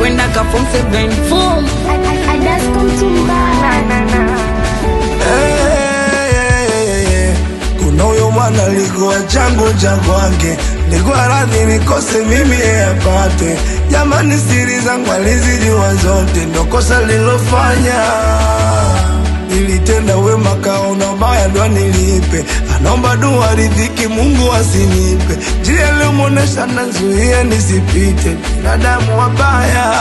kwenda ka form 7 form kuna huyo mwana likuwa changu cha kwake, likuwa radhi nikose mimi apate. Jamani siri zangu alizijua zote, ndo kosa lilofanya. Nilitenda wema kaona baya ndo nilipe, anaomba dua riziki Mungu asinipe. Njia limuonesha nazuia nisipite, binadamu wabaya.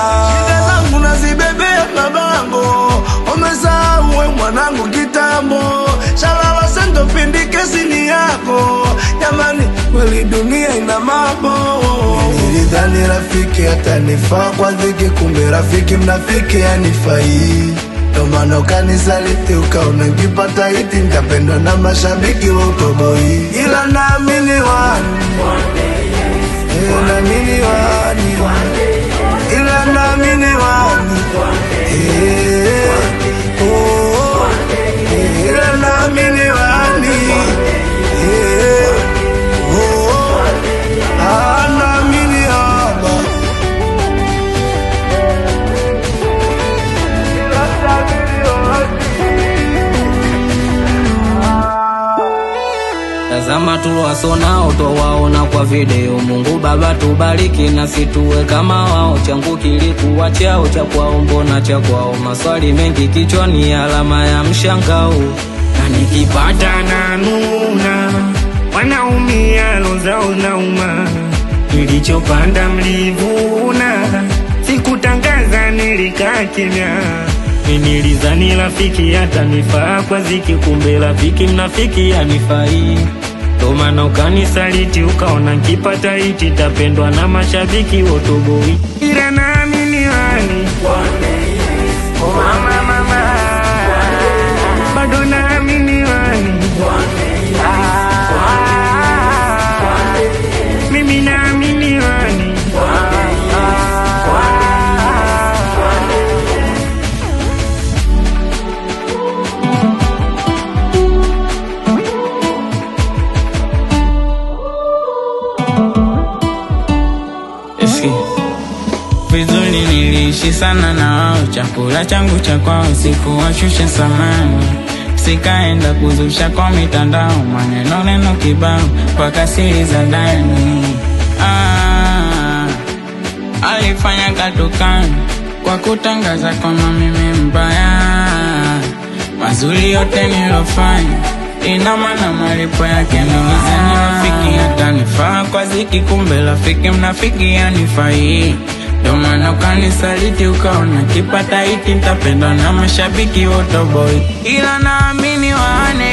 Shida zangu nazibebea mabango, umesahau we mwanangu kitambo. Shalala sendo pindi kesi ni yako, jamani kweli dunia ina mambo. Nilidhani rafiki atanifaa kwa dhiki, kumbe rafiki mnafiki anifai. Ndo maana ukanisaliti ukaona nikipata hiti nitapendwa na mashabiki wa utoboi. Ila naamini wani, naamini wani, ila naamini wani, ila naamini wani, naamini haba. Tazama tuliwasonao towaona kwa video. Mungu Baba tubariki na situwe kama wao. Changu kilikuwa chao, cha kwao mbona cha kwao? Maswali mengi kichwani, alama ya mshangao. Na nikipata na nuna, wanaumia lozao nauma. Nilichopanda mlivuna, sikutangaza nilikaa kimya. Nilizani rafiki atanifaa kwa ziki, kumbe rafiki mnafiki anifai. Ndo maana ukanisaliti ukaona nikipata hiti tapendwa na mashabiki wotoboi. Ila naamini wani, mama mama, bado naamini wani, mimi naamini wani. Vizuri niliishi sana na wao, chakula changu cha kwao sikuwashusha samani. Sikaenda kuzusha kwa mitandao, maneno neno kibao mpaka siri za ndani. Alifanya katukani kwa kutangaza kama mimi mbaya. Mazuri yote nilofanya ina maana malipo yake nilizani rafiki atanifaa kwa ziki, kumbe rafiki mnafiki anifai. Ndo maana ukanisaliti ukaona kipata hiti nitapendwa na mashabiki wotoboi. Ila naamini wane,